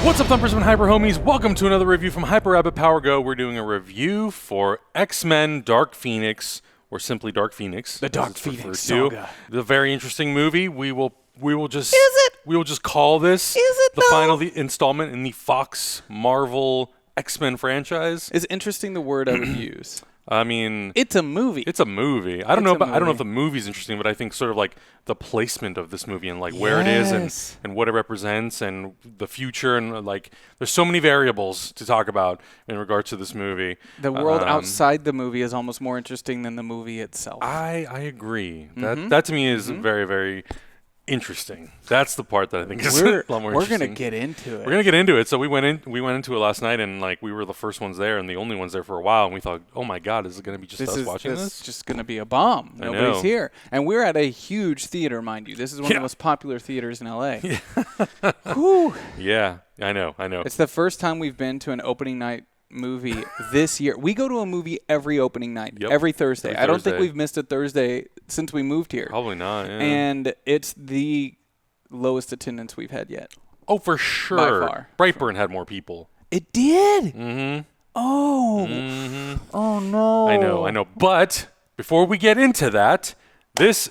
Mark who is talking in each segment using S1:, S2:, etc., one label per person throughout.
S1: What's up, Thumpers and Hyper Homies? Welcome to another review from Hyper Rabbit Power Go. We're doing a review for XMen Dark Pheonix, or simply Dark Pheonix.
S2: The Dark Pheonix saga.
S1: The very interesting movie. We will just
S2: Is it?
S1: We will just call this
S2: the
S1: final installment in the Fox Marvel X-Men franchise.
S2: Is interesting the word I would use?
S1: I mean,
S2: It's a movie.
S1: it's a movie. I don't know if the movie's interesting, but I think sort of like the placement of this movie and like where it is and what it represents and the future and like there's so many variables to talk about in regards to this movie.
S2: The world outside the movie is almost more interesting than the movie itself.
S1: I agree. That to me is very, very interesting. That's the part that I think is a lot more
S2: We're
S1: interesting.
S2: gonna get into it.
S1: We're gonna get into it. So we went into it last night, and like we were the first ones there and the only ones there for a while, and we thought, oh my god, is it gonna be just us watching this?
S2: This is just gonna be a bomb. Nobody's here, and we're at a huge theater, mind you. This is one of the most popular theaters in LA. Whew.
S1: Yeah, I know.
S2: It's the first time we've been to an opening night movie this year. We go to a movie every opening night, every Thursday. I don't think we've missed a Thursday since we moved here.
S1: Probably not. Yeah.
S2: And it's the lowest attendance we've had yet.
S1: Oh, for sure.
S2: By far.
S1: Brightburn had more people.
S2: It did?
S1: Mm-hmm.
S2: Oh.
S1: Mm-hmm.
S2: Oh, no.
S1: I know. But before we get into that, this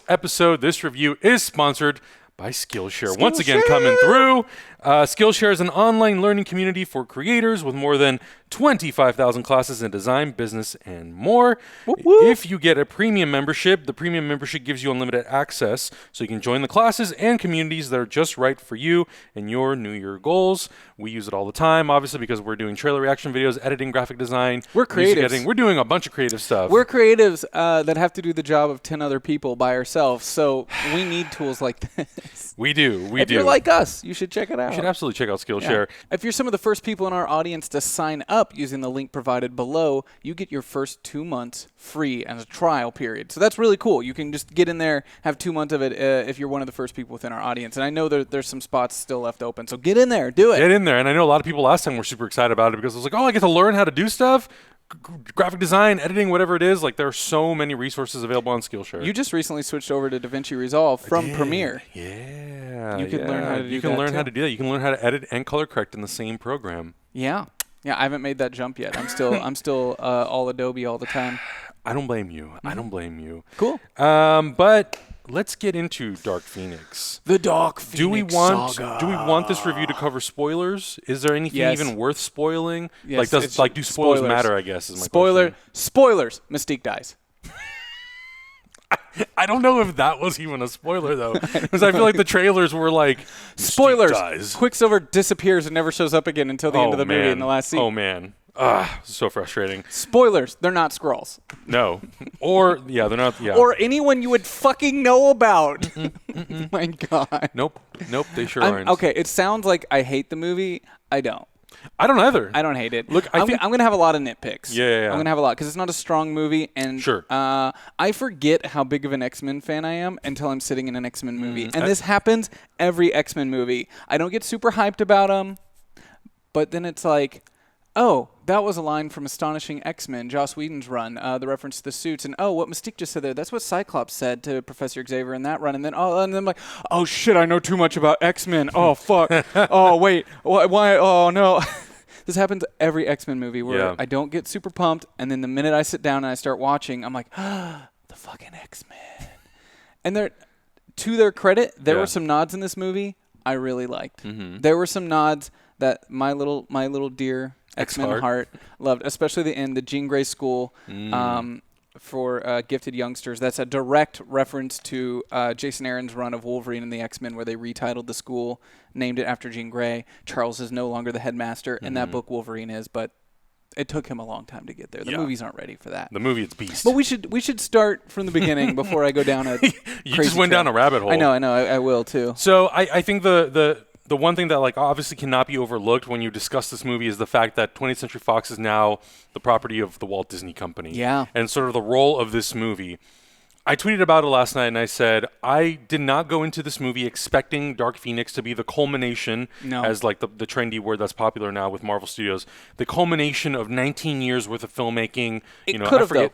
S1: review is sponsored by Skillshare. Once again, coming through. Skillshare is an online learning community for creators with more than 25,000 classes in design, business, and more.
S2: Whoop, whoop.
S1: If you get a premium membership, the premium membership gives you unlimited access, so you can join the classes and communities that are just right for you and your New Year goals. We use it all the time, obviously, because we're doing trailer reaction videos, editing, graphic design.
S2: We're creatives.
S1: We're doing a bunch of creative stuff.
S2: We're creatives that have to do the job of 10 other people by ourselves, so we need tools like this.
S1: We do.
S2: If you're like us, you should check it out.
S1: You should absolutely check out Skillshare.
S2: Yeah. If you're some of the first people in our audience to sign up using the link provided below, you get your first 2 months free as a trial period. So that's really cool. You can just get in there, have 2 months of it if you're one of the first people within our audience. And I know there's some spots still left open. So get in there. Do it.
S1: Get in there. And I know a lot of people last time were super excited about it because it was like, oh, I get to learn how to do stuff. Graphic design, editing, whatever it is. Like, there are so many resources available on Skillshare.
S2: You just recently switched over to DaVinci Resolve from Premiere.
S1: Yeah.
S2: You can learn how to do that.
S1: You can learn how to do that. You can learn how to edit and color correct in the same program.
S2: Yeah. Yeah, I haven't made that jump yet. I'm still all Adobe all the time.
S1: I don't blame you. I don't blame you.
S2: Cool.
S1: But let's get into Dark Pheonix.
S2: The Dark Pheonix saga.
S1: Do we want this review to cover spoilers? Is there anything even worth spoiling?
S2: Yes,
S1: Do spoilers matter, I guess, is my question.
S2: Spoilers. Mystique dies.
S1: I don't know if that was even a spoiler, though, because I feel like the trailers were like,
S2: spoilers.
S1: Dies.
S2: Quicksilver disappears and never shows up again until the end of the movie in the last scene.
S1: Oh, man. So frustrating.
S2: Spoilers. They're not Skrulls.
S1: No. Or, they're not. Yeah.
S2: Or anyone you would fucking know about. My God.
S1: Nope, they sure aren't.
S2: Okay, it sounds like I hate the movie. I don't.
S1: I don't either.
S2: I don't hate it.
S1: Look,
S2: I'm going to have a lot of nitpicks.
S1: Yeah.
S2: I'm going to have a lot because it's not a strong movie. And
S1: sure.
S2: I forget how big of an X-Men fan I am until I'm sitting in an X-Men movie. And this happens every X-Men movie. I don't get super hyped about them, but then it's like, oh, that was a line from Astonishing X-Men, Joss Whedon's run, the reference to the suits. And, oh, what Mystique just said there, that's what Cyclops said to Professor Xavier in that run. And then I'm like, oh, shit, I know too much about X-Men. Oh, fuck. Oh, wait. Why? Oh, no. This happens every X-Men movie where I don't get super pumped. And then the minute I sit down and I start watching, I'm like, the fucking X-Men. And to their credit, there were some nods in this movie I really liked. Mm-hmm. There were some nods that my little dear X-Men heart loved, especially the end, the Jean Grey School for gifted youngsters. That's a direct reference to Jason Aaron's run of Wolverine and the X-Men, where they retitled the school, named it after Jean Grey. Charles is no longer the headmaster. In that book, Wolverine is, but it took him a long time to get there. The movies aren't ready for that.
S1: The movie, it's beast.
S2: But we should start from the beginning before I go down a
S1: You just went down a rabbit hole.
S2: I know. I will, too.
S1: So I think the one thing that like obviously cannot be overlooked when you discuss this movie is the fact that 20th Century Fox is now the property of the Walt Disney Company.
S2: Yeah.
S1: And sort of the role of this movie. I tweeted about it last night and I said, I did not go into this movie expecting Dark Pheonix to be the culmination, as like the trendy word that's popular now with Marvel Studios, the culmination of 19 years worth of filmmaking.
S2: It could have, though.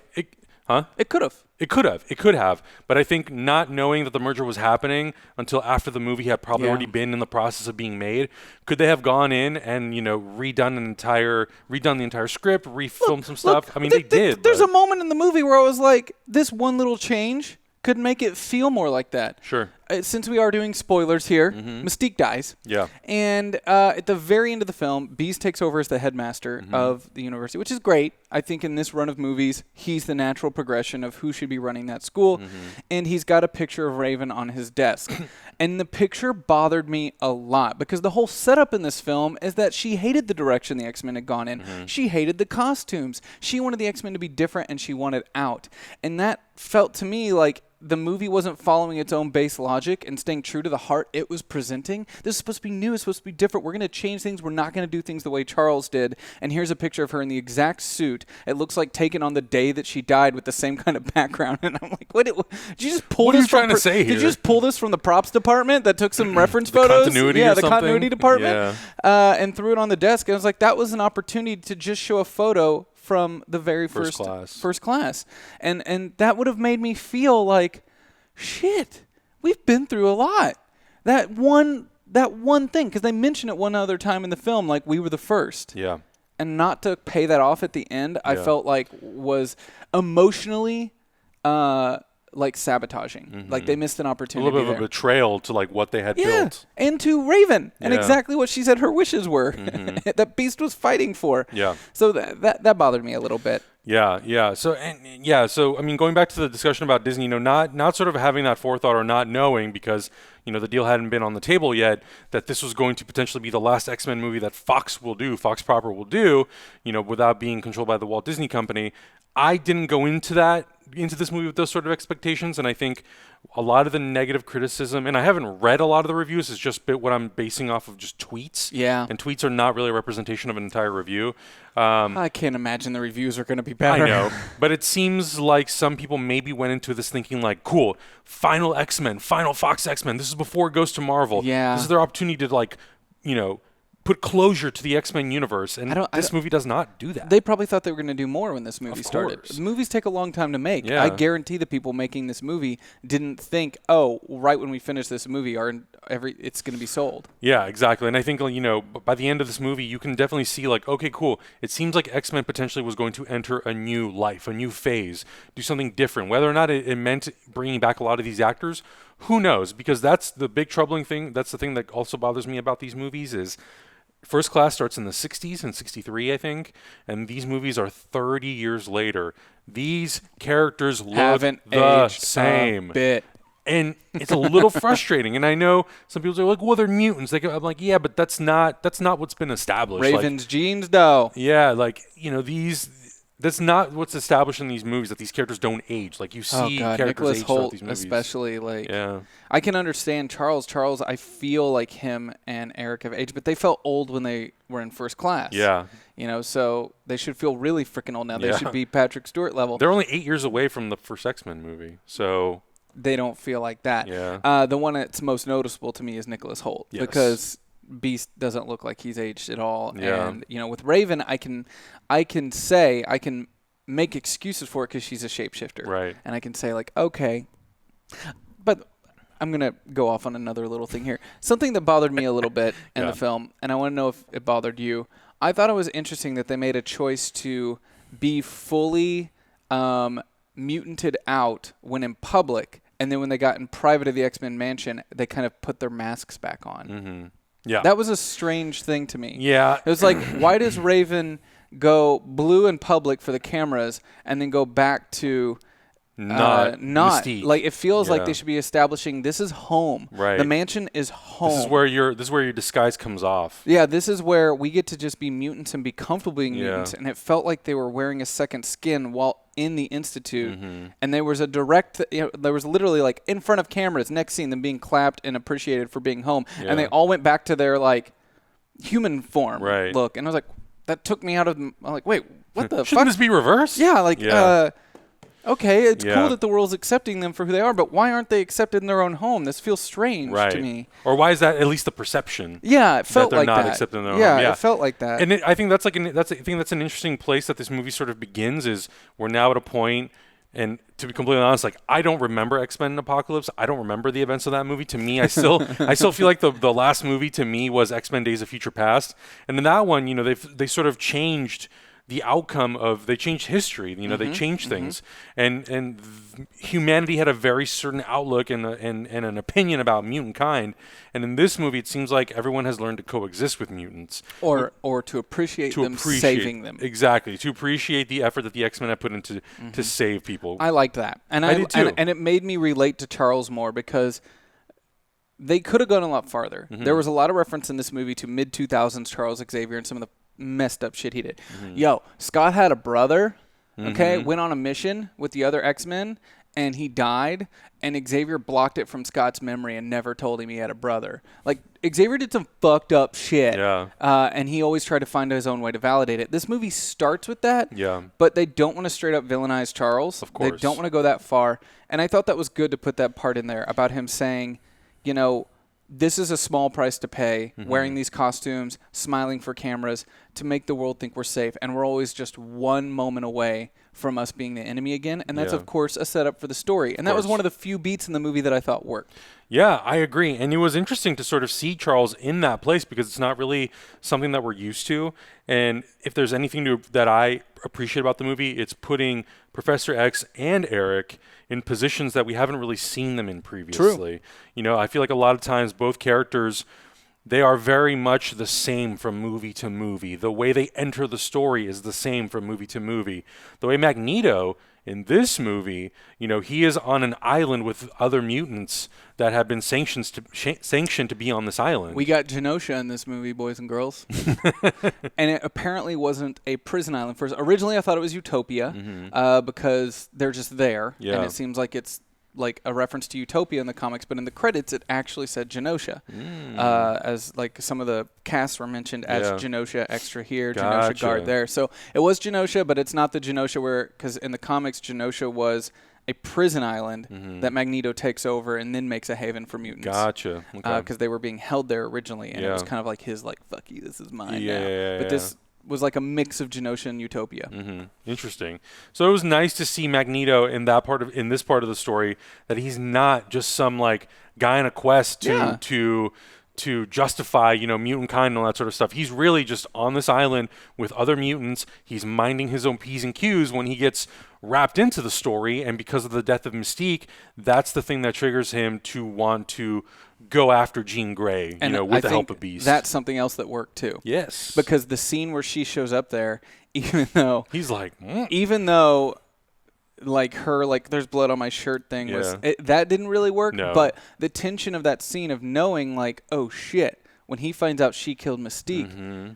S1: Huh?
S2: It could have.
S1: It could have. But I think not knowing that the merger was happening until after the movie had probably already been in the process of being made, could they have gone in and, redone the entire script, refilmed some stuff? I mean, they did.
S2: There's a moment in the movie where I was like, this one little change could make it feel more like that.
S1: Sure.
S2: Since we are doing spoilers here, Mystique dies.
S1: Yeah.
S2: And at the very end of the film, Beast takes over as the headmaster of the university, which is great. I think in this run of movies, he's the natural progression of who should be running that school. And he's got a picture of Raven on his desk. And the picture bothered me a lot because the whole setup in this film is that she hated the direction the X-Men had gone in. She hated the costumes. She wanted the X-Men to be different and she wanted out. And that felt to me like the movie wasn't following its own base logic and staying true to the heart it was presenting. This is supposed to be new. It's supposed to be different. We're going to change things. We're not going to do things the way Charles did. And here's a picture of her in the exact suit. It looks like taken on the day that she died with the same kind of background. And I'm like, what? Did you just pull
S1: what
S2: this
S1: are you trying to say here?
S2: Did you just pull this from the props department that took some reference photos?
S1: Continuity
S2: yeah,
S1: or
S2: the
S1: something?
S2: continuity department.
S1: Yeah.
S2: And threw it on the desk. And I was like, that was an opportunity to just show a photo from the very first class. And that would have made me feel like, shit, we've been through a lot. That one thing, because they mention it one other time in the film, like we were the first.
S1: Yeah.
S2: And not to pay that off at the end, I felt like was emotionally like sabotaging. Like they missed an opportunity.
S1: A little bit of a betrayal to like what they had built.
S2: And to Raven, and exactly what she said her wishes were. That Beast was fighting for.
S1: Yeah.
S2: So that bothered me a little bit.
S1: Yeah. So I mean, going back to the discussion about Disney, not sort of having that forethought or not knowing because the deal hadn't been on the table yet that this was going to potentially be the last X-Men movie that Fox proper will do, without being controlled by the Walt Disney Company. I didn't go into this movie with those sort of expectations, and I think a lot of the negative criticism, and I haven't read a lot of the reviews, it's just what I'm basing off of just tweets.
S2: Yeah.
S1: And tweets are not really a representation of an entire review.
S2: I can't imagine the reviews are going to be better.
S1: I know, but it seems like some people maybe went into this thinking like, cool, final X-Men, final Fox X-Men. This is before it goes to Marvel.
S2: Yeah.
S1: This is their opportunity to put closure to the X-Men universe, and this movie does not do that.
S2: They probably thought they were going to do more when this movie started. Movies take a long time to make.
S1: Yeah.
S2: I guarantee the people making this movie didn't think, oh, right when we finish this movie, it's going to be sold.
S1: Yeah, exactly. And I think, by the end of this movie, you can definitely see, like, okay, cool. It seems like X-Men potentially was going to enter a new life, a new phase, do something different. Whether or not it meant bringing back a lot of these actors, who knows? Because that's the big troubling thing. That's the thing that also bothers me about these movies is First Class starts in the 60s, in 63, I think, and these movies are 30 years later. These characters look the same.
S2: A bit.
S1: And it's a little frustrating. And I know some people are like, well, they're mutants. I'm like, yeah, but that's not what's been established.
S2: Raven's genes, though.
S1: Yeah, that's not what's established in these movies, that these characters don't age. Like, you see characters
S2: Nicholas
S1: age
S2: Holt,
S1: throughout these movies.
S2: especially, like,
S1: yeah.
S2: I can understand Charles. Charles, I feel like him and Eric have aged, but they felt old when they were in First Class.
S1: Yeah.
S2: So they should feel really freaking old now.
S1: Yeah.
S2: They should be Patrick Stewart level.
S1: They're only 8 years away from the first X-Men movie, so
S2: they don't feel like that.
S1: Yeah.
S2: The one that's most noticeable to me is Nicholas Holt.
S1: Yes.
S2: Because Beast doesn't look like he's aged at all.
S1: Yeah.
S2: And, with Raven, I can make excuses for it because she's a shapeshifter.
S1: Right.
S2: And I can say, like, okay. But I'm going to go off on another little thing here. Something that bothered me a little bit in the film, and I want to know if it bothered you. I thought it was interesting that they made a choice to be fully mutanted out when in public, and then when they got in private of the X-Men mansion, they kind of put their masks back on.
S1: Mm-hmm. Yeah.
S2: That was a strange thing to me.
S1: Yeah.
S2: It was like, why does Raven go blue in public for the cameras and then go back to not
S1: Mystique.
S2: Like, it feels like they should be establishing this is home.
S1: Right.
S2: The mansion is home.
S1: This is where your disguise comes off.
S2: Yeah, this is where we get to just be mutants and be comfortable being mutants. And it felt like they were wearing a second skin while in the Institute. Mm-hmm. And there was a there was literally, like, in front of cameras, next scene, them being clapped and appreciated for being home. Yeah. And they all went back to their, like, human form look. And I was like, that took me out of, I'm like, wait, what the fuck?
S1: Shouldn't this be reversed?
S2: Yeah, like, okay, it's cool that the world's accepting them for who they are, but why aren't they accepted in their own home? This feels strange to me.
S1: Or why is that at least the perception?
S2: Yeah, it felt like that.
S1: That they're not accepted in their own home.
S2: Yeah, it felt like that.
S1: And I think that's an interesting place that this movie sort of begins. Is we're now at a point And to be completely honest, like I don't remember X-Men Apocalypse. I don't remember the events of that movie. To me, I still feel like the last movie to me was X-Men Days of Future Past. And in that one, they sort of changed the outcome of, they changed history, they changed things, and humanity had a very certain outlook and an opinion about mutant kind, and in this movie it seems like everyone has learned to coexist with mutants,
S2: or to appreciate them saving them.
S1: Exactly, to appreciate the effort that the X-Men have put into to save people.
S2: I liked that, and
S1: I did too.
S2: And it made me relate to Charles more because they could have gone a lot farther. There was a lot of reference in this movie to mid-2000s Charles Xavier and some of the messed up shit he did. Yo, Scott had a brother, okay, went on a mission with the other X-Men, and he died, and Xavier blocked it from Scott's memory and never told him he had a brother. Like, Xavier did some fucked up shit, and he always tried to find his own way to validate it. This movie starts with that, but they don't want to straight up villainize Charles.
S1: Of course.
S2: They don't want to go that far, and I thought that was good to put that part in there about him saying, this is a small price to pay, wearing these costumes, smiling for cameras, to make the world think we're safe. And we're always just one moment away from us being the enemy again. And that's, of course, a setup for the story. And that was one of the few beats in the movie that I thought worked.
S1: Yeah, I agree. And it was interesting to sort of see Charles in that place because it's not really something that we're used to. And if there's anything that I appreciate about the movie, it's putting Professor X and Eric in positions that we haven't really seen them in previously. True. I feel like a lot of times both characters, they are very much the same from movie to movie. The way they enter the story is the same from movie to movie. The way Magneto in this movie, he is on an island with other mutants that have been sanctioned to be on this island.
S2: We got Genosha in this movie, boys and girls. And it apparently wasn't a prison island first. Originally, I thought it was Utopia because they're just there.
S1: Yeah.
S2: And it seems like it's like a reference to Utopia in the comics, but in the credits, it actually said Genosha. As like some of the casts were mentioned as Genosha extra here, Genosha guard there. So it was Genosha, but it's not the Genosha because in the comics, Genosha was a prison island that Magneto takes over and then makes a haven for mutants.
S1: Gotcha.
S2: Because they were being held there originally, and it was kind of like his fuck you, this is mine now. But this was like a mix of Genosha and Utopia.
S1: Interesting. So it was nice to see Magneto in this part of the story, that he's not just some guy on a quest to justify, mutant kind and all that sort of stuff. He's really just on this island with other mutants. He's minding his own P's and Q's when he gets wrapped into the story, and because of the death of Mystique, that's the thing that triggers him to want to go after Jean Grey, with the help of Beast.
S2: That's something else that worked too.
S1: Yes.
S2: Because the scene where she shows up there, even though
S1: he's
S2: her there's blood on my shirt thing that didn't really work.
S1: No.
S2: But the tension of that scene of knowing oh shit, when he finds out she killed Mystique,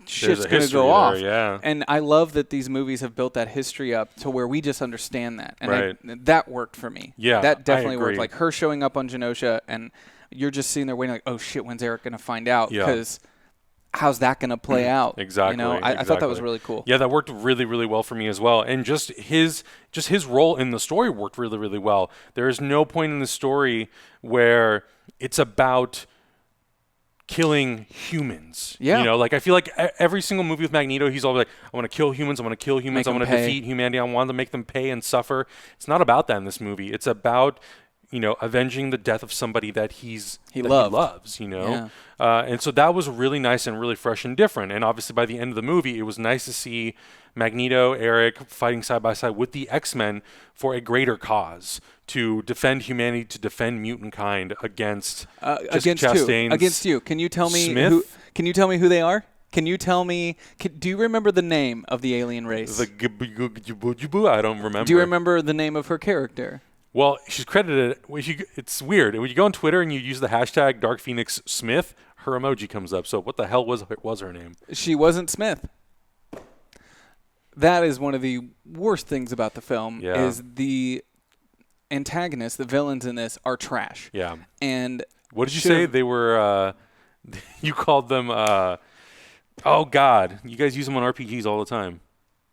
S2: shit's gonna go off. And I love that these movies have built that history up to where we just understand that, and that worked for me. That definitely worked. Like her showing up on Genosha, and you're just sitting there waiting oh shit, when's Eric gonna find out? Because how's that going to play out?
S1: Exactly.
S2: I thought that was really cool.
S1: Yeah, that worked really, really well for me as well. And just his role in the story worked really, really well. There is no point in the story where it's about killing humans.
S2: Yeah.
S1: I feel like every single movie with Magneto, he's always I want to kill humans, I want to kill humans, I want to defeat humanity, I want to make them pay and suffer. It's not about that in this movie. It's about avenging the death of somebody that he loves, and so that was really nice and really fresh and different. And obviously by the end of the movie, it was nice to see Magneto, Eric fighting side by side with the X-Men for a greater cause, to defend humanity, to defend mutant kind against Chastain's
S2: against you. Can you tell me
S1: Smith?
S2: Can you tell me who they are? Can you tell me? Do you remember the name of the alien race?
S1: I don't remember.
S2: Do you remember the name of her character?
S1: Well, she's credited. It's weird. When you go on Twitter and you use the hashtag Dark Pheonix Smith, her emoji comes up. So what the hell was her name?
S2: She wasn't Smith. That is one of the worst things about the film. Is the antagonists, the villains in this, are trash.
S1: Yeah.
S2: And
S1: what did you say? They were. You called them. Oh God! You guys use them on RPGs all the time.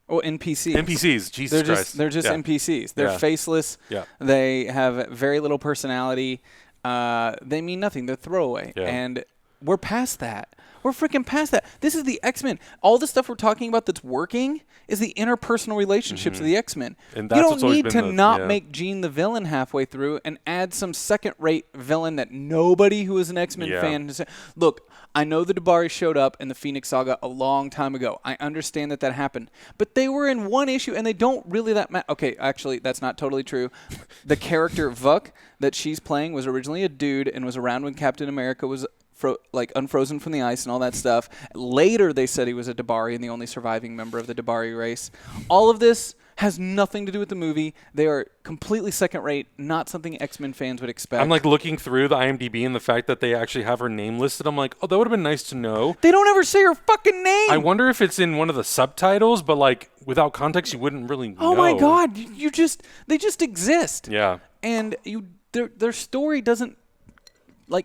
S2: Well, NPCs.
S1: NPCs, Jesus Christ.
S2: They're just NPCs. They're faceless.
S1: Yeah.
S2: They have very little personality. They mean nothing. They're throwaway.
S1: Yeah.
S2: And we're past that. We're freaking past that. This is the X-Men. All the stuff we're talking about that's working is the interpersonal relationships of the X-Men.
S1: And
S2: you
S1: that's
S2: don't
S1: what's always
S2: need
S1: been
S2: to
S1: the-
S2: not
S1: yeah.
S2: make Jean the villain halfway through and add some second-rate villain that nobody who is an X-Men fan has. Look, I know the Dabari showed up in the Pheonix saga a long time ago. I understand that happened. But they were in one issue, and they don't really that matter. Okay, actually, that's not totally true. The character Vuk that she's playing was originally a dude and was around when Captain America was unfrozen from the ice and all that stuff. Later, they said he was a Dabari and the only surviving member of the Dabari race. All of this has nothing to do with the movie. They are completely second-rate, not something X-Men fans would expect.
S1: I'm like looking through the IMDb and the fact that they actually have her name listed. I'm like, oh, that would have been nice to know.
S2: They don't ever say her fucking name.
S1: I wonder if it's in one of the subtitles, but like without context, you wouldn't really know.
S2: Oh my God! They just exist.
S1: Yeah.
S2: And their story doesn't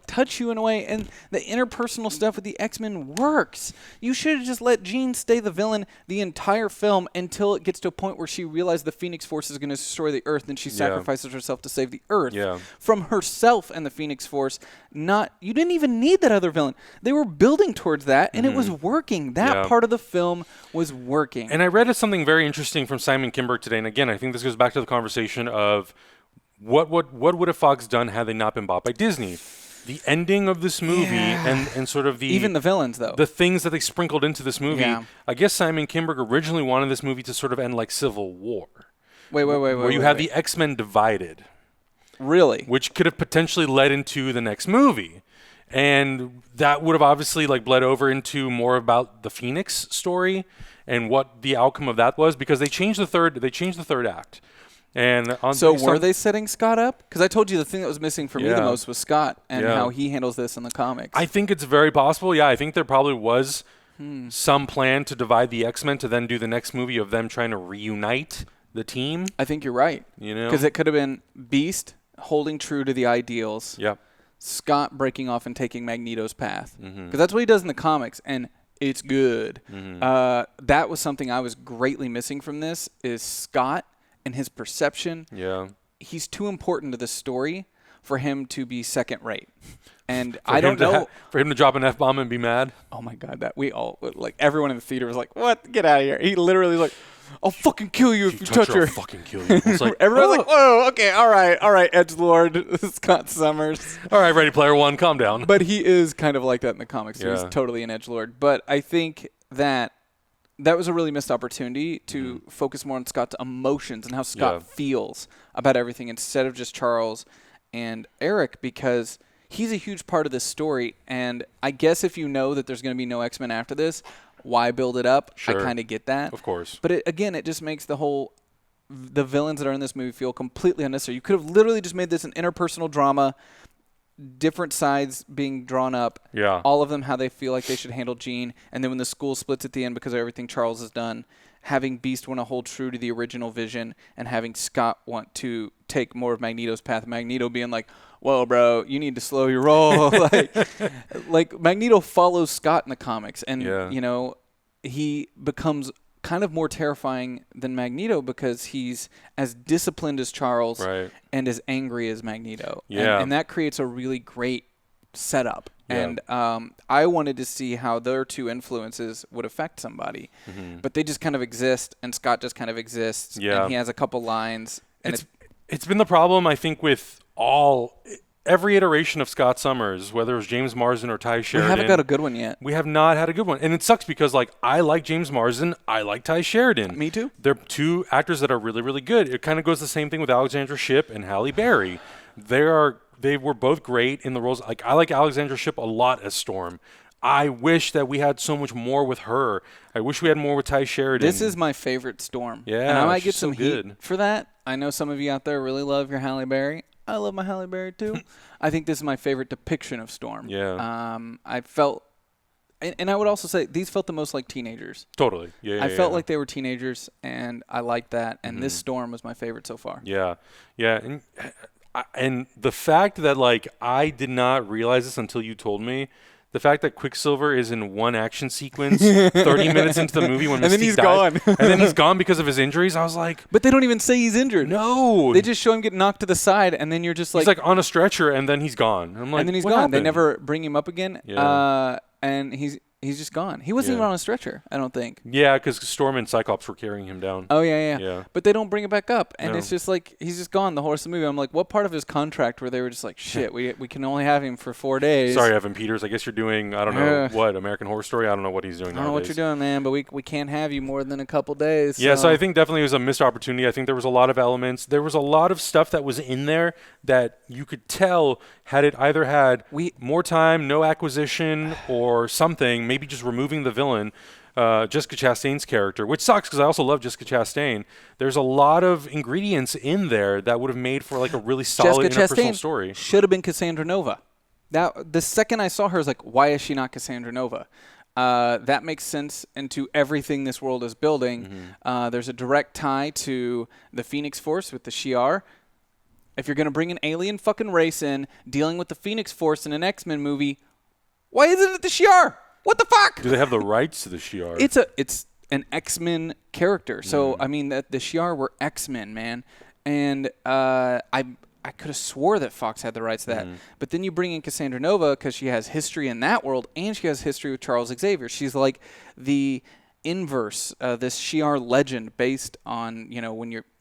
S2: touch you in a way, and the interpersonal stuff with the X-Men works. You should have just let Jean stay the villain the entire film until it gets to a point where she realized the Pheonix Force is going to destroy the Earth, and she sacrifices herself to save the Earth from herself and the Pheonix Force. You didn't even need that other villain. They were building towards that, and it was working. That part of the film was working.
S1: And I read something very interesting from Simon Kinberg today, and again, I think this goes back to the conversation of what would have Fox done had they not been bought by Disney? The ending of this movie and sort of
S2: even the villains, though.
S1: The things that they sprinkled into this movie.
S2: Yeah.
S1: I guess Simon Kinberg originally wanted this movie to sort of end like Civil War.
S2: Wait.
S1: Where you have the X-Men divided.
S2: Really?
S1: Which could have potentially led into the next movie. And that would have obviously bled over into more about the Pheonix story and what the outcome of that was, because they changed the third act. And
S2: were they setting Scott up? Because I told you the thing that was missing for me the most was Scott and how he handles this in the comics.
S1: I think it's very possible. Yeah, I think there probably was some plan to divide the X-Men to then do the next movie of them trying to reunite the team.
S2: I think you're right. Because it could have been Beast holding true to the ideals.
S1: Yep.
S2: Scott breaking off and taking Magneto's path. Because that's what he does in the comics, and it's good. That was something I was greatly missing from this, is Scott and his perception.
S1: Yeah.
S2: He's too important to the story for him to be second rate. And I don't know.
S1: For him to drop an F-bomb and be mad?
S2: Oh my God, that we all, everyone in the theater was like, what? Get out of here. He literally was like, I'll fucking kill you if you touch her.
S1: I'll fucking kill you. It's like,
S2: everyone's like, whoa, okay, all right, edgelord, Scott Summers.
S1: All right, Ready Player One, calm down.
S2: But he is kind of like that in the comics. So he's totally an edgelord. But I think that was a really missed opportunity to focus more on Scott's emotions and how Scott feels about everything instead of just Charles and Eric, because he's a huge part of this story. And I guess if you know that there's going to be no X-Men after this, why build it up?
S1: Sure.
S2: I kind of get that.
S1: Of course.
S2: But it just makes the villains that are in this movie feel completely unnecessary. You could have literally just made this an interpersonal drama, different sides being drawn up.
S1: Yeah.
S2: All of them how they feel like they should handle Jean. And then when the school splits at the end because of everything Charles has done, having Beast want to hold true to the original vision and having Scott want to take more of Magneto's path. Magneto being like, whoa, bro, you need to slow your roll. like Magneto follows Scott in the comics. And, he becomes kind of more terrifying than Magneto because he's as disciplined as Charles and as angry as Magneto.
S1: Yeah.
S2: And that creates a really great setup.
S1: Yeah.
S2: And I wanted to see how their two influences would affect somebody. But they just kind of exist, and Scott just kind of exists.
S1: Yeah.
S2: And he has a couple lines. And
S1: it's been the problem, I think, with every iteration of Scott Summers, whether it was James Marsden or Ty Sheridan.
S2: We haven't got a good one yet.
S1: We have not had a good one. And it sucks because, I like James Marsden. I like Ty Sheridan.
S2: Me too.
S1: They're two actors that are really, really good. It kind of goes the same thing with Alexandra Shipp and Halle Berry. They were both great in the roles. I like Alexandra Shipp a lot as Storm. I wish that we had so much more with her. I wish we had more with Ty Sheridan.
S2: This is my favorite Storm.
S1: Yeah,
S2: and I might get
S1: she's
S2: some
S1: so
S2: heat
S1: good.
S2: for that. I know some of you out there really love your Halle Berry. I love my Halle Berry too. I think this is my favorite depiction of Storm.
S1: Yeah.
S2: I felt, and I would also say these felt the most like teenagers.
S1: Totally. Yeah.
S2: I felt like they were teenagers, and I liked that. And this Storm was my favorite so far.
S1: Yeah. Yeah. And the fact that I did not realize this until you told me the fact that Quicksilver is in one action sequence 30 minutes into the movie when
S2: And then
S1: Mystique
S2: he's
S1: dies,
S2: gone.
S1: and then he's gone because of his injuries. I was like,
S2: But they don't even say he's injured.
S1: no.
S2: They just show him get knocked to the side, and then you're just
S1: he's like on a stretcher, and then he's gone. I'm like,
S2: and then he's
S1: what
S2: gone. They
S1: happened?
S2: never bring him up again.
S1: Yeah.
S2: And he's just gone. He wasn't
S1: Yeah.
S2: even on a stretcher, I don't think.
S1: Yeah, because Storm and Cyclops were carrying him down.
S2: Oh, yeah.
S1: Yeah.
S2: But they don't bring it back up. And
S1: No.
S2: it's just like, he's just gone the whole rest of the movie. I'm like, what part of his contract where they were just like, shit, we can only have him for 4 days.
S1: Sorry, Evan Peters. I guess you're doing, I don't know, what, American Horror Story? I don't know what he's doing
S2: I don't know what
S1: nowadays.
S2: you're doing, man, but we can't have you more than a couple days.
S1: Yeah, so I think definitely it was a missed opportunity. I think there was a lot of elements. There was a lot of stuff that was in there that you could tell had it either had more time, no acquisition, or something, maybe just removing the villain, Jessica Chastain's character, which sucks because I also love Jessica Chastain. There's a lot of ingredients in there that would have made for like a really solid
S2: Jessica
S1: interpersonal
S2: Chastain
S1: story.
S2: should have been Cassandra Nova. The second I saw her, I was like, why is she not Cassandra Nova? That makes sense into everything this world is building. There's a direct tie to the Pheonix Force with the Shi'ar. If you're going to bring an alien fucking race in, dealing with the Pheonix Force in an X-Men movie, why isn't it the Shi'ar? What the fuck?
S1: Do they have the rights to the Shi'ar?
S2: It's an X-Men character. So, I mean, the Shi'ar were X-Men, man. And I could have swore that Fox had the rights to that. But then you bring in Cassandra Nova because she has history in that world, and she has history with Charles Xavier. She's like the inverse, this Shi'ar legend based on,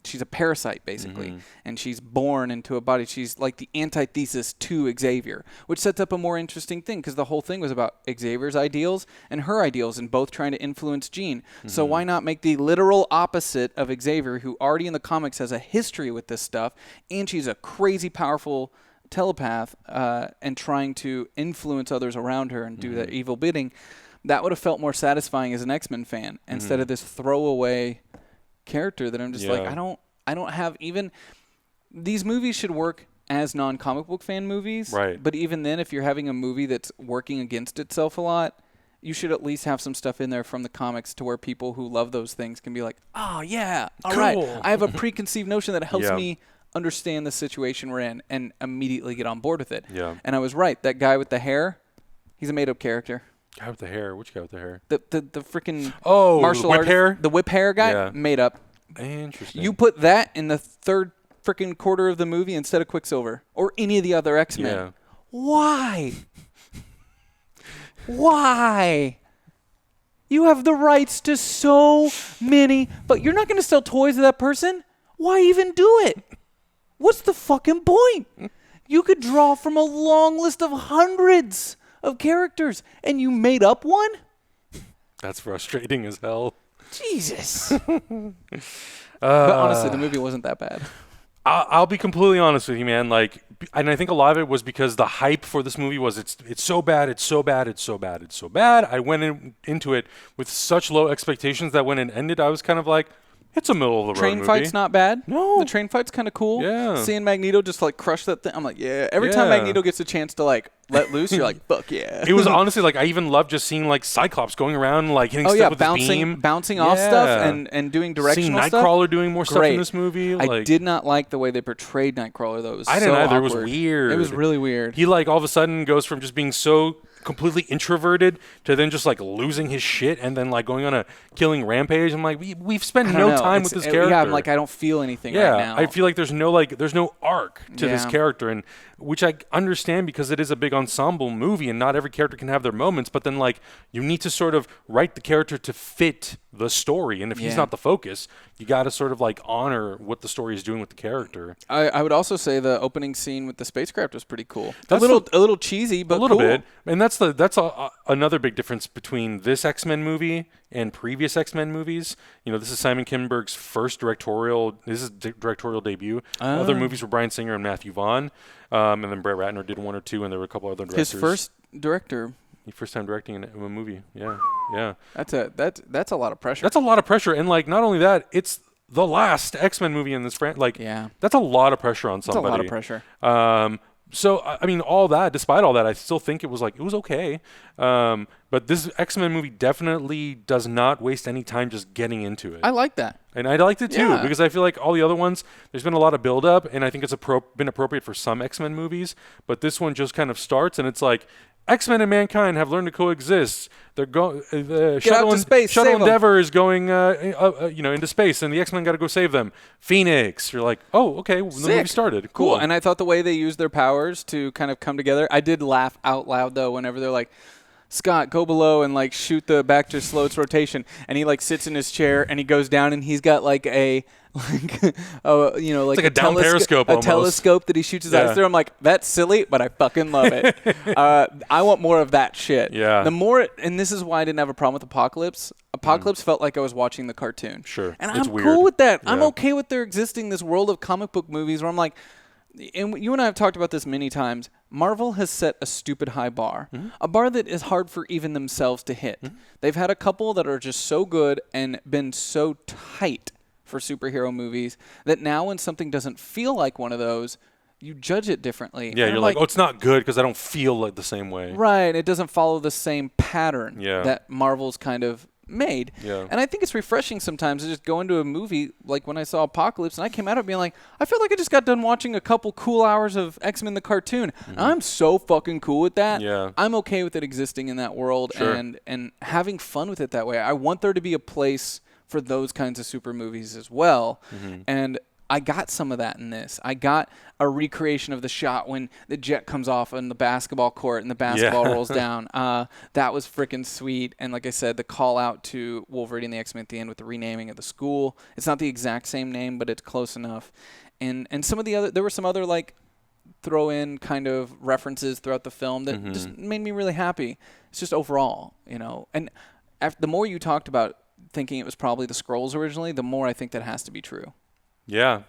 S2: she's a parasite, basically. And she's born into a body. She's like the antithesis to Xavier, which sets up a more interesting thing because the whole thing was about Xavier's ideals and her ideals and both trying to influence Jean. So why not make the literal opposite of Xavier, who already in the comics has a history with this stuff, and she's a crazy powerful telepath and trying to influence others around her and do the evil bidding. That would have felt more satisfying as an X-Men fan instead of this throwaway character that I'm just like, I don't have even. These movies should work as non-comic book fan movies.
S1: Right.
S2: But even then, if you're having a movie that's working against itself a lot, you should at least have some stuff in there from the comics to where people who love those things can be like, oh, yeah, all right. I have a preconceived notion that helps me understand the situation we're in and immediately get on board with it.
S1: Yeah.
S2: And I was right. That guy with the hair, he's a made-up character.
S1: Guy with the hair. Which guy with the hair?
S2: The freaking
S1: the
S2: martial
S1: whip
S2: artist,
S1: hair?
S2: the whip hair guy,
S1: Yeah.
S2: made up.
S1: Interesting.
S2: You put that in the third freaking quarter of the movie instead of Quicksilver or any of the other X-Men.
S1: Yeah.
S2: Why? Why? You have the rights to so many, but you're not going to sell toys to that person? Why even do it? What's the fucking point? You could draw from a long list of hundreds of characters, and you made up one?
S1: That's frustrating as hell.
S2: Jesus. But honestly, the movie wasn't that bad.
S1: I'll be completely honest with you, man. Like, and I think a lot of it was because the hype for this movie was it's so bad, it's so bad, it's so bad, it's so bad. I went into it with such low expectations that when it ended, I was kind of like, it's a middle of the road
S2: Train
S1: movie.
S2: fight's not bad.
S1: No.
S2: The train fight's kind of cool.
S1: Yeah.
S2: Seeing Magneto just like crush that thing. I'm like, yeah. Every time
S1: Yeah.
S2: Magneto gets a chance to like let loose, you're like, fuck yeah.
S1: It was honestly like I even loved just seeing like Cyclops going around like hitting stuff with his beam.
S2: bouncing off stuff and doing directional
S1: seeing
S2: stuff.
S1: Nightcrawler doing more stuff in
S2: Great.
S1: this movie.
S2: I
S1: like,
S2: did not like the way they portrayed Nightcrawler though. It was
S1: I didn't
S2: so
S1: either. It was
S2: awkward.
S1: weird.
S2: It was really weird.
S1: He like all of a sudden goes from just being so completely introverted to then just like losing his shit and then like going on a killing rampage. I'm like, we've spent no time with this character.
S2: Yeah, I'm like, I don't feel anything right now.
S1: I feel like there's no arc to this
S2: Yeah.
S1: character, and which I understand because it is a big ensemble movie and not every character can have their moments, but then like you need to sort of write the character to fit the story, and if he's
S2: Yeah.
S1: not the focus, you got to sort of like honor what the story is doing with the character.
S2: I would also say the opening scene with the spacecraft was pretty cool.
S1: That's
S2: a little cheesy, but
S1: a little
S2: cool.
S1: bit, and that's another big difference between this X-Men movie and previous X-Men movies. You know, this is Simon Kinberg's first directorial debut. Other movies were Bryan Singer and Matthew Vaughn, and then Brett Ratner did one or two, and there were a couple other directors.
S2: His first director.
S1: First time directing in a movie. Yeah.
S2: That's a lot of pressure.
S1: That's a lot of pressure, and like not only that, it's the last X-Men movie in this franchise. Like,
S2: Yeah.
S1: that's a lot of pressure on somebody.
S2: a lot of pressure.
S1: So I mean, despite all that, I still think it was okay. But this X-Men movie definitely does not waste any time just getting into it.
S2: I like that.
S1: And I liked it too
S2: Yeah.
S1: because I feel like all the other ones, there's been a lot of build-up, and I think it's been appropriate for some X-Men movies. But this one just kind of starts, and it's like X-Men and mankind have learned to coexist. They're going. The
S2: Get out to space,
S1: Shuttle
S2: save 'em.
S1: Endeavor is going, into space, and the X-Men got to go save them. Pheonix. You're like, oh, okay. Well, the movie started. Cool.
S2: And I thought the way they used their powers to kind of come together, I did laugh out loud though whenever they're like, Scott, go below and like shoot the back to slow its rotation, and he like sits in his chair and he goes down and he's got like a
S1: a down periscope almost.
S2: telescope that he shoots his eyes through. I'm like, that's silly, but I fucking love it. I want more of that shit.
S1: Yeah.
S2: The more, and this is why I didn't have a problem with Apocalypse. Apocalypse felt like I was watching the cartoon.
S1: Sure.
S2: And
S1: It's
S2: I'm
S1: weird.
S2: cool with that.
S1: Yeah.
S2: I'm okay with there existing this world of comic book movies where I'm like, and you and I have talked about this many times. Marvel has set a stupid high bar, a bar that is hard for even themselves to hit. They've had a couple that are just so good and been so tight for superhero movies that now when something doesn't feel like one of those, you judge it differently.
S1: Yeah,
S2: and
S1: you're like, oh, it's not good because I don't feel like the same way.
S2: Right, it doesn't follow the same pattern
S1: Yeah.
S2: that Marvel's kind of made.
S1: Yeah.
S2: And I think it's refreshing sometimes to just go into a movie like when I saw Apocalypse and I came out of it being like, I feel like I just got done watching a couple cool hours of X-Men the cartoon. I'm so fucking cool with that.
S1: Yeah.
S2: I'm okay with it existing in that world
S1: Sure.
S2: and having fun with it that way. I want there to be a place for those kinds of super movies as well. And I got some of that in this. I got a recreation of the shot when the jet comes off on the basketball court and the basketball rolls down. That was freaking sweet. And like I said, the call out to Wolverine and the X-Men at the end with the renaming of the school. It's not the exact same name, but it's close enough. And some of the other, there were some other like throw in kind of references throughout the film that just made me really happy. It's just overall, And the more you talked about thinking it was probably the Skrulls originally, the more I think that has to be true.
S1: Yeah.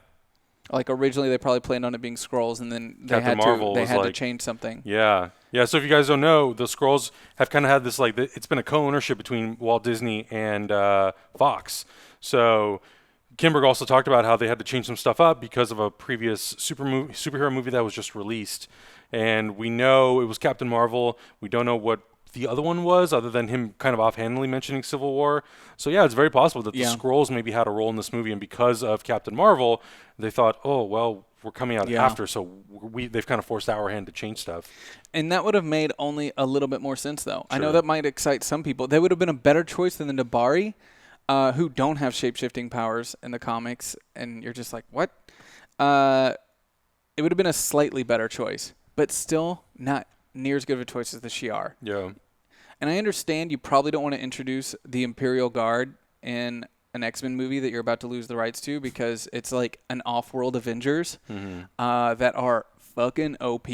S2: Like originally they probably planned on it being Skrulls, and then they
S1: Captain
S2: had
S1: Marvel
S2: to
S1: was like-
S2: change something.
S1: Yeah. Yeah, so if you guys don't know, the Skrulls have kind of had this, like, it's been a co-ownership between Walt Disney and Fox. So Kimberg also talked about how they had to change some stuff up because of a previous superhero movie that was just released. And we know it was Captain Marvel. We don't know what the other one was, other than him kind of offhandedly mentioning Civil War. So yeah, it's very possible that the Skrulls maybe had a role in this movie, and because of Captain Marvel, they thought, oh, well, we're coming out after, so they've kind of forced our hand to change stuff.
S2: And that would have made only a little bit more sense, though. I know that might excite some people. They would have been a better choice than the Dabari, who don't have shape-shifting powers in the comics, and you're just like, what? It would have been a slightly better choice, but still not near as good of a choice as the Shi'ar.
S1: Yeah.
S2: And I understand you probably don't want to introduce the Imperial Guard in an X-Men movie that you're about to lose the rights to because it's like an off-world Avengers that are fucking OP,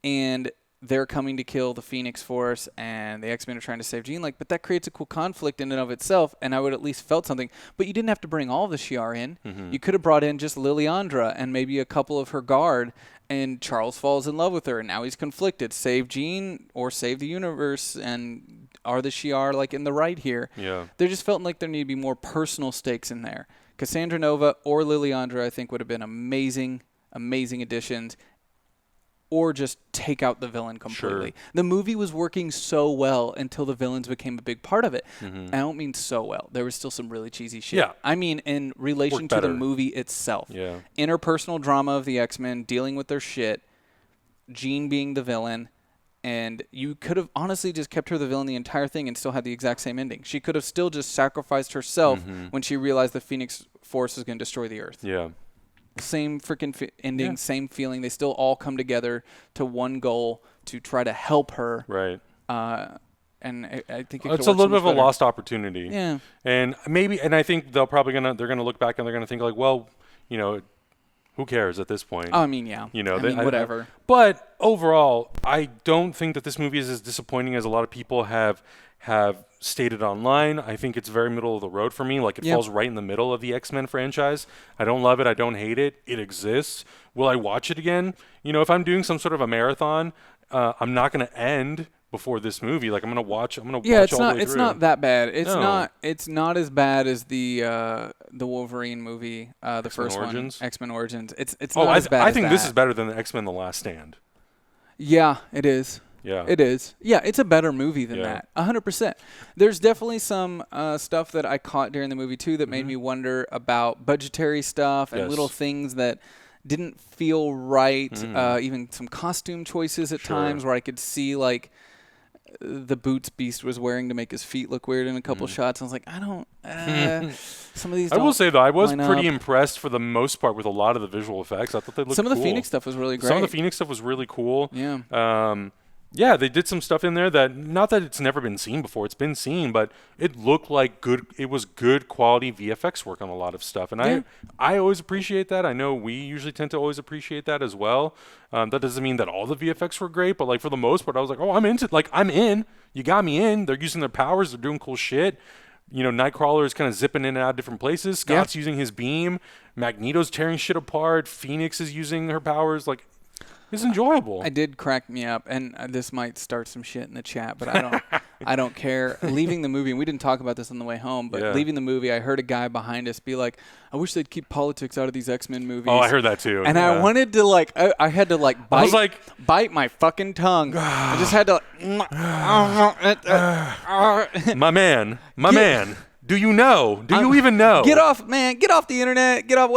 S2: and they're coming to kill the Pheonix Force, and the X-Men are trying to save Jean. But that creates a cool conflict in and of itself, and I would at least felt something. But you didn't have to bring all of the Shi'ar in. You could have brought in just Liliandra and maybe a couple of her guard, and Charles falls in love with her, and now he's conflicted. Save Jean or save the universe, and are the Shi'ar like in the right here?
S1: Yeah.
S2: There just felt like there needed to be more personal stakes in there. Cassandra Nova or Liliandra, I think, would have been amazing, amazing additions. Or just take out the villain completely.
S1: Sure.
S2: The movie was working so well until the villains became a big part of it. I don't mean so well. There was still some really cheesy shit.
S1: Yeah.
S2: I mean in relation
S1: Worked
S2: to the
S1: better.
S2: movie itself.
S1: Yeah.
S2: Interpersonal drama of the X-Men, dealing with their shit, Jean being the villain, and you could have honestly just kept her the villain the entire thing and still had the exact same ending. She could have still just sacrificed herself when she realized the Pheonix Force was going to destroy the Earth.
S1: Yeah.
S2: Same freaking ending, same feeling. They still all come together to one goal to try to help her.
S1: Right.
S2: And I think
S1: It's a little bit of a lost opportunity.
S2: Yeah.
S1: And I think they're gonna look back and they're gonna think like, well, who cares at this point?
S2: I mean, yeah. Whatever.
S1: But overall, I don't think that this movie is as disappointing as a lot of people have stated online. I think it's very middle of the road for me. Like, it falls right in the middle of the X-Men franchise. I don't love it. I don't hate it. It exists. Will I watch it again? If I'm doing some sort of a marathon, I'm not going to end before this movie. Like, I'm going to watch all the way through.
S2: It's not that bad. It's
S1: No.
S2: not as bad as the Wolverine movie, the first
S1: Origins?
S2: one, X-Men Origins. It's not as bad.
S1: I
S2: as
S1: think
S2: that.
S1: this is better than the X-Men The Last Stand.
S2: Yeah, it is.
S1: Yeah.
S2: It is. Yeah, it's a better movie than
S1: Yeah.
S2: that. 100%. There's definitely some stuff that I caught during the movie, too, that made me wonder about budgetary stuff and
S1: Yes.
S2: little things that didn't feel right. Even some costume choices at times where I could see like the boots Beast was wearing to make his feet look weird in a couple shots. I was like, I don't. Some of these.
S1: I will say though, I was pretty
S2: up.
S1: impressed for the most part with a lot of the visual effects. I thought they looked
S2: Some
S1: cool.
S2: of the Pheonix stuff was really great.
S1: Some of the Pheonix stuff was really cool.
S2: Yeah.
S1: Yeah, they did some stuff in there that, not that it's never been seen before, it's been seen, but it looked like it was good quality VFX work on a lot of stuff. And I always appreciate that. I know we usually tend to always appreciate that as well. That doesn't mean that all the VFX were great, but like for the most part, I was like, oh, I'm in. You got me in. They're using their powers. They're doing cool shit. You know, Nightcrawler is kind of zipping in and out of different places. Scott's using his beam. Magneto's tearing shit apart. Pheonix is using her powers. Like, it's enjoyable.
S2: It did crack me up, and this might start some shit in the chat, but I don't care. Leaving the movie, and we didn't talk about this on the way home, but leaving the movie, I heard a guy behind us be like, I wish they'd keep politics out of these X-Men movies.
S1: Oh, I heard that too.
S2: And I wanted to like, I had to like bite my fucking tongue. I just had to
S1: my man, do you know? Do you even know?
S2: Get off the internet, get off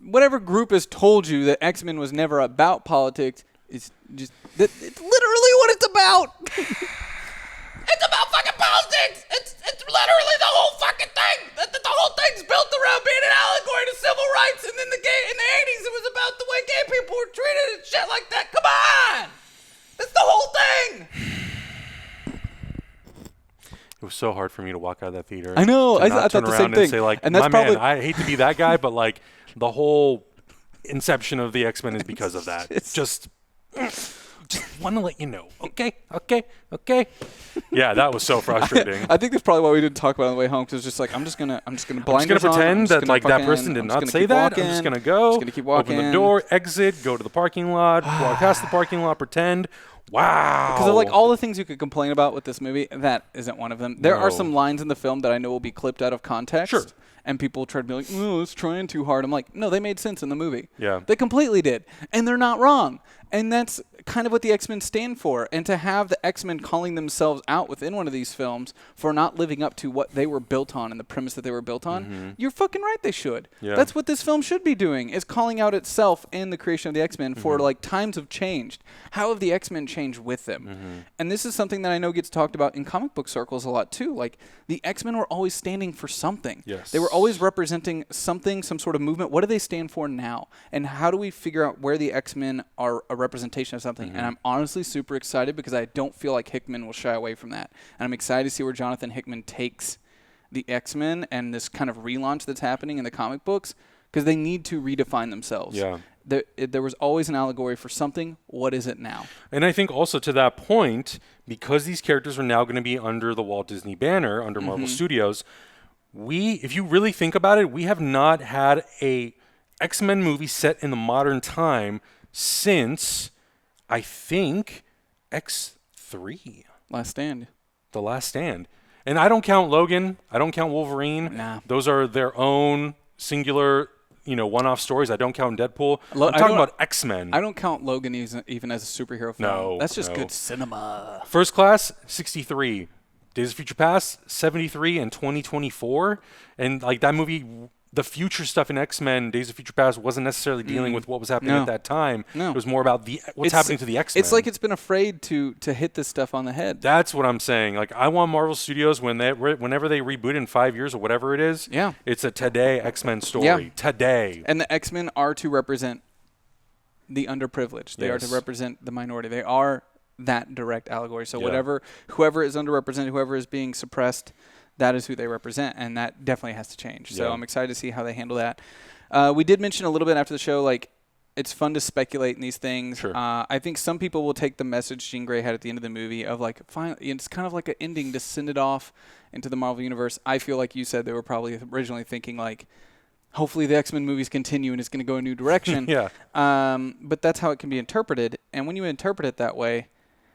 S2: whatever group has told you that X-Men was never about politics is just it's literally what it's about. It's about fucking politics. It's literally the whole fucking thing. The whole thing's built around being an allegory to civil rights, and then in the 80s it was about the way gay people were treated and shit like that. Come on. That's the whole thing.
S1: It was so hard for me to walk out of that theater.
S2: I know. I thought
S1: turn
S2: the
S1: around
S2: same thing.
S1: And say like,
S2: and that's
S1: man, I hate to be that guy, but like the whole inception of the X-Men is because of that. Just want to let you know. Okay. Yeah, that was so frustrating.
S2: I think that's probably why we didn't talk about it on the way home, because it's just like I'm just gonna
S1: pretend that like that person did not say that. I'm just gonna go.
S2: I'm just gonna keep walking.
S1: Open the door, exit, go to the parking lot, walk past the parking lot, pretend. Wow.
S2: Because of like all the things you could complain about with this movie, that isn't one of them. There are some lines in the film that I know will be clipped out of context.
S1: Sure.
S2: And people try to be like, oh, it's trying too hard. I'm like, no, they made sense in the movie.
S1: Yeah.
S2: They completely did. And they're not wrong. And that's kind of what the X-Men stand for. And to have the X-Men calling themselves out within one of these films for not living up to what they were built on and the premise that they were built on, you're fucking right, they should.
S1: Yeah.
S2: That's what this film should be doing, is calling out itself and the creation of the X-Men for like times have changed. How have the X-Men changed with them? And this is something that I know gets talked about in comic book circles a lot too. Like the X-Men were always standing for something.
S1: Yes.
S2: They were always representing something, some sort of movement. What do they stand for now? And how do we figure out where the X-Men are a representation of something? And I'm honestly super excited because I don't feel like Hickman will shy away from that. And I'm excited to see where Jonathan Hickman takes the X-Men and this kind of relaunch that's happening in the comic books, because they need to redefine themselves.
S1: Yeah.
S2: There was always an allegory for something. What is it now?
S1: And I think also to that point, because these characters are now going to be under the Walt Disney banner, under Marvel Studios, if you really think about it, we have not had a X-Men movie set in the modern time since, I think, X3.
S2: Last Stand.
S1: The Last Stand. And I don't count Logan. I don't count Wolverine.
S2: Nah.
S1: Those are their own singular, one-off stories. I don't count Deadpool. I'm talking about X-Men.
S2: I don't count Logan even as a superhero film.
S1: No.
S2: That's just good cinema.
S1: First Class, 63. Days of Future Past, 73 and 2024. And like that movie, the future stuff in X-Men, Days of Future Past, wasn't necessarily dealing with what was happening at that time.
S2: No.
S1: It was more about what's happening to the X-Men.
S2: It's like it's been afraid to hit this stuff on the head.
S1: That's what I'm saying. Like, I want Marvel Studios, whenever they reboot in 5 years or whatever it is, it's a today X-Men story.
S2: Yeah.
S1: Today.
S2: And the X-Men are to represent the underprivileged. They are to represent the minority. They are that direct allegory. So whoever is underrepresented, whoever is being suppressed, that is who they represent, and that definitely has to change. So I'm excited to see how they handle that. We did mention a little bit after the show, like, it's fun to speculate in these things.
S1: Sure.
S2: I think some people will take the message Jean Grey had at the end of the movie of like, finally, it's kind of like an ending to send it off into the Marvel Universe. I feel like you said they were probably originally thinking like, hopefully the X-Men movies continue and it's going to go a new direction. But that's how it can be interpreted. And when you interpret it that way,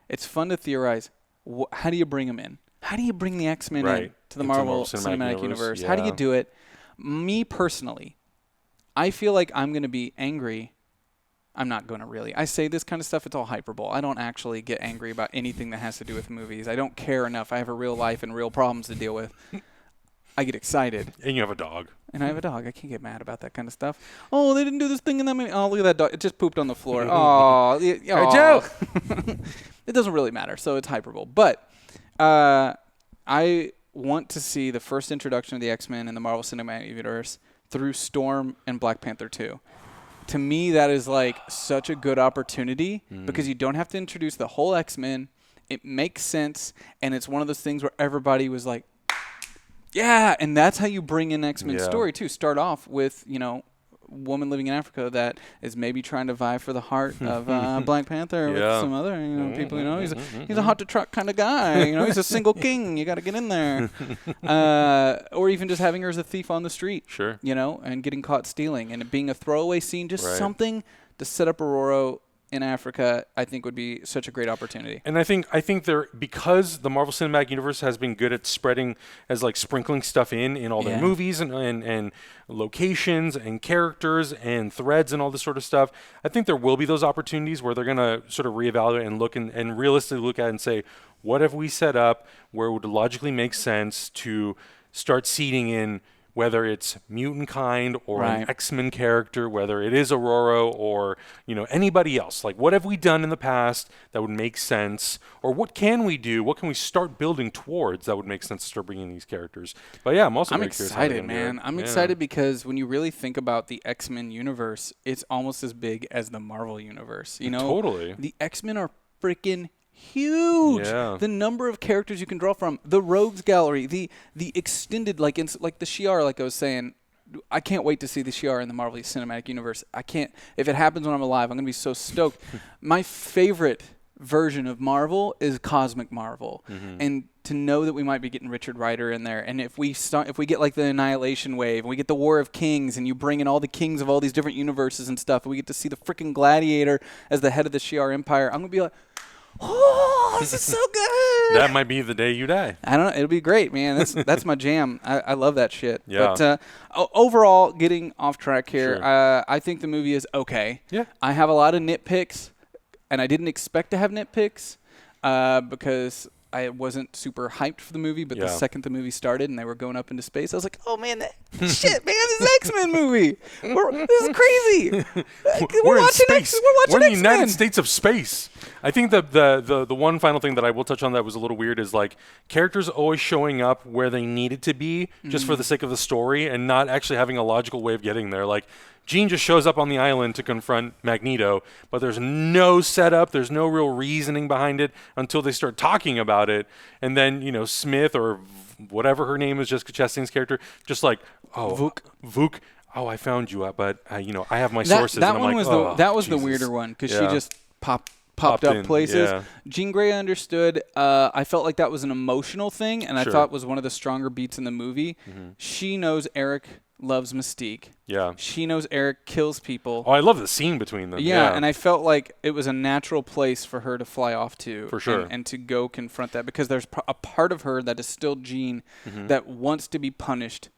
S2: it's fun to theorize. How do you bring them in? How do you bring the X-Men in to the Marvel Cinematic Universe? How do you do it? Me personally, I feel like I'm going to be angry. I'm not going to really. I say this kind of stuff, it's all hyperbole. I don't actually get angry about anything that has to do with movies. I don't care enough. I have a real life and real problems to deal with. I get excited.
S1: And you have a dog.
S2: And I have a dog. I can't get mad about that kind of stuff. Oh, they didn't do this thing in that movie. Oh, look at that dog. It just pooped on the floor. Oh,
S1: Joe.
S2: It doesn't really matter, so it's hyperbole. But I want to see the first introduction of the X-Men in the Marvel Cinematic Universe through Storm and Black Panther 2. To me, that is like such a good opportunity because you don't have to introduce the whole X-Men. It makes sense, and it's one of those things where everybody was like, yeah, and that's how you bring in X-Men story, too. Start off with, woman living in Africa that is maybe trying to vie for the heart of Black Panther with some other people. He's a hot to truck kind of guy. He's a single king. You got to get in there. Or even just having her as a thief on the street.
S1: Sure.
S2: And getting caught stealing and it being a throwaway scene, just something to set up Aurora in Africa, I think would be such a great opportunity.
S1: And I think there, because the Marvel Cinematic Universe has been good at sprinkling stuff in all their movies and locations and characters and threads and all this sort of stuff. I think there will be those opportunities where they're going to sort of reevaluate and look and realistically look at it and say, what have we set up where it would logically make sense to start seeding in, whether it's mutant kind or an X-Men character, whether it is Aurora or, anybody else. Like, what have we done in the past that would make sense? Or what can we do? What can we start building towards that would make sense to start bringing these characters? But yeah, I'm
S2: excited, man. I'm excited because when you really think about the X-Men universe, it's almost as big as the Marvel universe.
S1: Totally.
S2: The X-Men are freaking huge. The number of characters you can draw from, the Rogues Gallery, the extended like the Shi'ar, like I was saying. I can't wait to see the Shi'ar in the Marvel Cinematic Universe. If it happens when I'm alive, I'm gonna be so stoked. My favorite version of Marvel is Cosmic Marvel, and to know that we might be getting Richard Rider in there, and if we get like the Annihilation Wave, and we get the War of Kings, and you bring in all the kings of all these different universes and stuff, and we get to see the freaking Gladiator as the head of the Shi'ar Empire, I'm gonna be like, oh, this is so good.
S1: That might be the day you die.
S2: I don't know. It'll be great, man. That's my jam. I love that shit. Yeah. But overall, getting off track here, I think the movie is okay.
S1: Yeah.
S2: I have a lot of nitpicks, and I didn't expect to have nitpicks because I wasn't super hyped for the movie, but the second the movie started and they were going up into space, I was like, oh, man, shit, man, this is X-Men movie. This is crazy.
S1: We're in space. We're in the
S2: X-Men.
S1: United States of space. I think the one final thing that I will touch on that was a little weird is like characters always showing up where they needed to be just for the sake of the story and not actually having a logical way of getting there. Like, Jean just shows up on the island to confront Magneto, but there's no setup, there's no real reasoning behind it until they start talking about it. And then, Smith or whatever her name is, Jessica Chastain's character, just like, oh, Vuk, oh, I found you, but, I have my sources.
S2: That one was the weirder one because she just popped up in places. Yeah. Jean Grey understood. I felt like that was an emotional thing, and I thought was one of the stronger beats in the movie. She knows Eric loves Mystique.
S1: Yeah.
S2: She knows Eric kills people.
S1: Oh, I love the scene between them.
S2: Yeah, and I felt like it was a natural place for her to fly off to.
S1: For sure.
S2: And to go confront that because there's a part of her that is still Jean that wants to be punished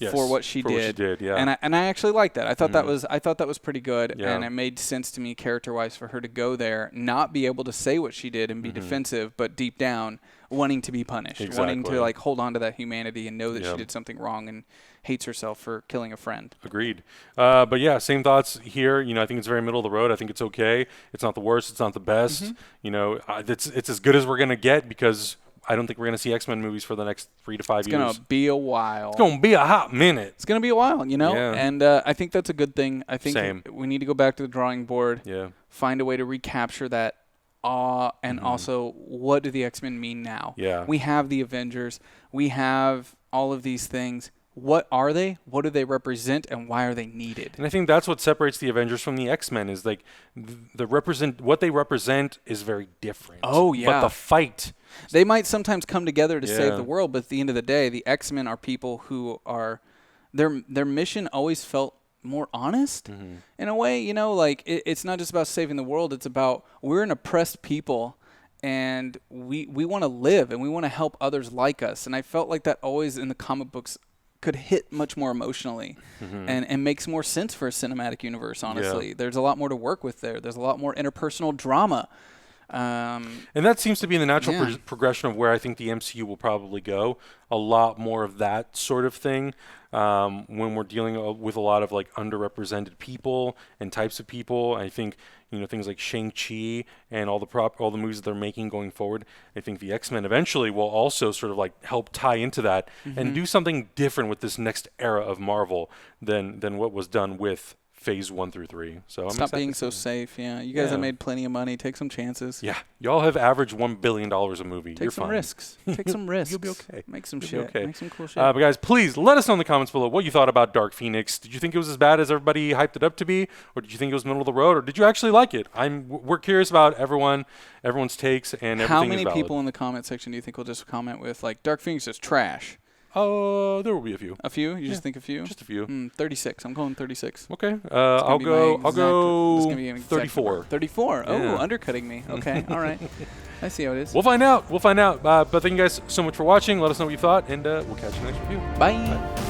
S2: for what she did.
S1: Yeah.
S2: And I actually like that. I thought that was pretty good, and it made sense to me character-wise for her to go there, not be able to say what she did and be defensive, but deep down wanting to be punished, wanting to like hold on to that humanity and know that she did something wrong and hates herself for killing a friend.
S1: Agreed. But yeah, same thoughts here. I think it's very middle of the road. I think it's okay. It's not the worst. It's not the best. It's as good as we're gonna get because I don't think we're going to see X-Men movies for the next 3 to 5 years.
S2: It's going to be a while.
S1: It's going to be a hot minute.
S2: It's going to be a while,
S1: Yeah.
S2: And I think that's a good thing. I think we need to go back to the drawing board, find a way to recapture that awe, and also what do the X-Men mean now?
S1: Yeah.
S2: We have the Avengers. We have all of these things. What are they? What do they represent, and why are they needed?
S1: And I think that's what separates the Avengers from the X-Men is like what they represent is very different.
S2: Oh, yeah.
S1: But the fight...
S2: They might sometimes come together to save the world, but at the end of the day, the X-Men are people who are their mission always felt more honest in a way. Like it's not just about saving the world. It's about we're an oppressed people, and we want to live, and we want to help others like us. And I felt like that always in the comic books could hit much more emotionally and makes more sense for a cinematic universe, honestly. There's a lot more to work with there. There's a lot more interpersonal drama.
S1: And that seems to be the natural progression of where I think the MCU will probably go. A lot more of that sort of thing when we're dealing with a lot of like underrepresented people and types of people. I think things like Shang-Chi and all the movies that they're making going forward. I think the X-Men eventually will also sort of like help tie into that and do something different with this next era of Marvel than what was done with Phase 1 through 3. So
S2: stop being so safe. Yeah, you guys have made plenty of money. Take some chances.
S1: Yeah, y'all have averaged $1 billion a movie.
S2: Take some risks. Take some risks.
S1: You'll be okay.
S2: Make some
S1: You'll
S2: shit.
S1: be okay.
S2: Make some cool shit.
S1: But guys, please let us know in the comments below what you thought about Dark Phoenix. Did you think it was as bad as everybody hyped it up to be, or did you think it was middle of the road, or did you actually like it? We're curious about everyone's takes and everything.
S2: How many people in the comment section do you think will just comment with like Dark Phoenix is trash?
S1: Oh, there will be a few.
S2: A few? You just think a few?
S1: Just a few.
S2: 36. I'm going 36.
S1: Okay. I'll go 34.
S2: 34. Oh, undercutting me. Okay. All right. I see how it is.
S1: We'll find out. But thank you guys so much for watching. Let us know what you thought, and we'll catch you next review.
S2: Bye.